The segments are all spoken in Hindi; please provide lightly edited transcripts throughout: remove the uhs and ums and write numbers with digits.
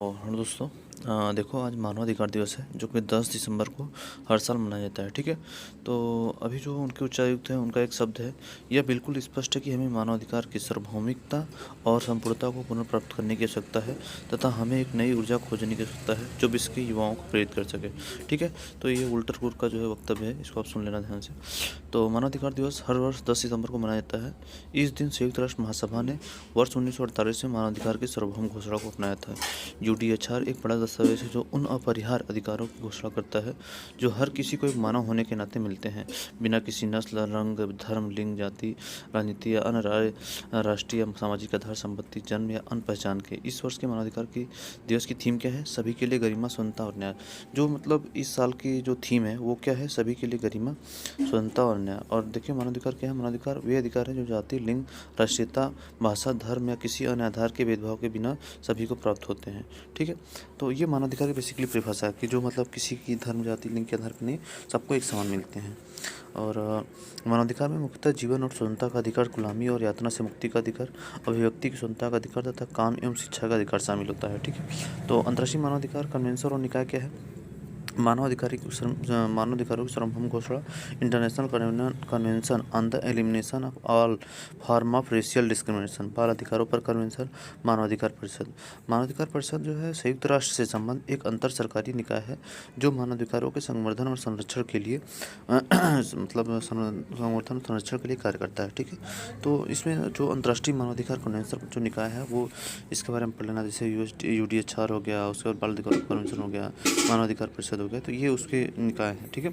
और हेलो दोस्तों। देखो आज मानवाधिकार दिवस है जो कि 10 दिसंबर को हर साल मनाया जाता है। ठीक है। तो अभी जो उनके उच्चायुक्त हैं उनका एक शब्द है, यह बिल्कुल स्पष्ट है कि हमें मानवाधिकार की सार्वभौमिकता और संपूर्णता को पुनर्प्राप्त करने की आवश्यकता है तथा हमें एक नई ऊर्जा खोजने की आवश्यकता है जो विश्व के युवाओं को प्रेरित कर सके। ठीक है। तो ये वोल्टर का जो है वक्तव्य है, इसको आप सुन लेना ध्यान से। तो मानवाधिकार दिवस हर वर्ष 10 सितंबर को मनाया जाता है। इस दिन संयुक्त राष्ट्र महासभा ने वर्ष 1948 में मानवाधिकार की सार्वभौम घोषणा को अपनाया था। यूडीएचआर एक बड़ा दस्तावेज है जो उन अपरिहार्य अधिकारों की घोषणा करता है जो हर किसी को एक मानव होने के नाते मिलते हैं, बिना किसी नस्ल, रंग, धर्म, लिंग, जाति, राजनीति या अन्य राष्ट्रीय सामाजिक आधार, संपत्ति, जन्म या अन्य पहचान के। इस वर्ष के मानवाधिकार की दिवस की थीम क्या है? सभी के लिए गरिमा, स्वतंत्रता और न्याय। जो मतलब इस साल की जो थीम है वो क्या है? सभी के लिए गरिमा, स्वतंत्रता और न्याय। और देखिए मानवाधिकार क्या है? मानवाधिकार वे अधिकार हैं जो जाति, लिंग, राष्ट्रीयता, भाषा, धर्म या किसी अन्य आधार के भेदभाव के बिना सभी को प्राप्त होते हैं। ठीक है। तो ये मानवाधिकार की बेसिकली परिभाषा है कि जो मतलब किसी की धर्म, जाति, लिंग के आधार पर नहीं, सबको एक समान मिलते हैं। और मानवाधिकार में मुख्यतः जीवन और स्वतंत्रता का अधिकार, गुलामी और यातना से मुक्ति का अधिकार, अभिव्यक्ति की स्वतंत्रता का अधिकार तथा काम एवं शिक्षा का अधिकार शामिल होता है। ठीक है। तो अंतर्राष्ट्रीय मानवाधिकार कन्वेंशन और निकाय क्या है? मानवाधिकारों की सार्वभौम घोषणा, international convention on the elimination of all form of racial discrimination, बाल अधिकारों पर कन्वेंशन, मानवाधिकार परिषद। मानवाधिकार परिषद जो है संयुक्त राष्ट्र से संबंध एक अंतर सरकारी निकाय है जो मानवाधिकारों के संवर्धन और संरक्षण के लिए मतलब संवर्धन और संरक्षण के लिए कार्य करता है। ठीक है। तो इसमें जो अंतर्राष्ट्रीय मानवाधिकार कन्वेंशन जो निकाय है वो इसके बारे में पढ़ लेना, जैसे यूडीएचआर हो गया, उसके बाद बाल अधिकार कन्वेंशन हो गया, मानवाधिकार परिषद हो गया, तो ये उसके निकाय हैं। ठीक है।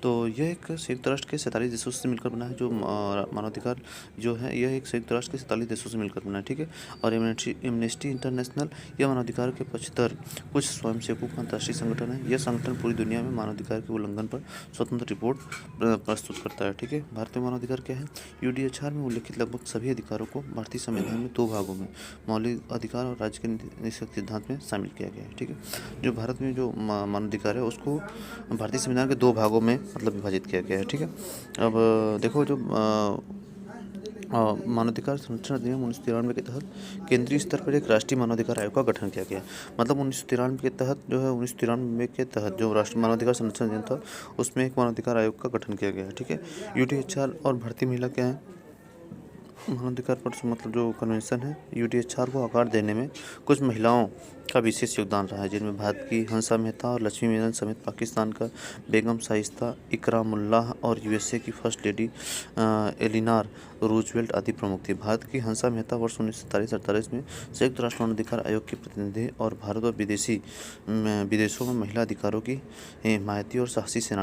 तो यह एक संयुक्त राष्ट्र के 47 देशों से मिलकर बना है। जो मानवाधिकार जो है यह एक संयुक्त राष्ट्र के 47 देशों से मिलकर बना है। ठीक है। और एमनेस्टी इंटरनेशनल यह मानवाधिकार के पक्षधर कुछ स्वयंसेवकों का अंतर्राष्ट्रीय संगठन है। यह संगठन पूरी दुनिया में मानवाधिकार के उल्लंघन पर स्वतंत्र रिपोर्ट प्रस्तुत करता है। ठीक है। भारतीय मानवाधिकार क्या है? यूडीएचआर में उल्लिखित लगभग सभी अधिकारों को भारतीय संविधान में 2 भागों में, मौलिक अधिकार और राज्य के निषेध सिद्धांत में शामिल किया गया है। ठीक है। जो भारत में जो मानवाधिकार है उसको भारतीय संविधान के 2 भागों में मतलब विभाजित किया गया है। ठीक है। अब देखो जो मानवाधिकार संरक्षण अधिनियम 1993 के तहत केंद्रीय स्तर पर एक राष्ट्रीय मानवाधिकार आयोग का गठन किया गया। मतलब 1993 के तहत जो है 1993 के तहत जो राष्ट्रीय मानवाधिकार संरक्षण अधिनियम था उसमें एक मानवाधिकार आयोग का गठन किया गया है। ठीक है। यूडीएचआर और भारतीय महिला क्या है? मानवाधिकार पर मतलब जो कन्वेंशन है, यूडीएचआर को आकार देने में कुछ महिलाओं का विशेष योगदान रहा है, जिनमें भारत की हंसा मेहता और लक्ष्मी मेनन समेत पाकिस्तान का बेगम शाइस्ता इकरामुल्लाह और यूएसए की फर्स्ट लेडी एलिनार रूजवेल्ट आदि प्रमुख थी। भारत की हंसा मेहता वर्ष 1947-48 में संयुक्त राष्ट्र मानवाधिकार आयोग की प्रतिनिधि और भारत और विदेशों में महिला अधिकारों की हिमायती और साहसी सेनानी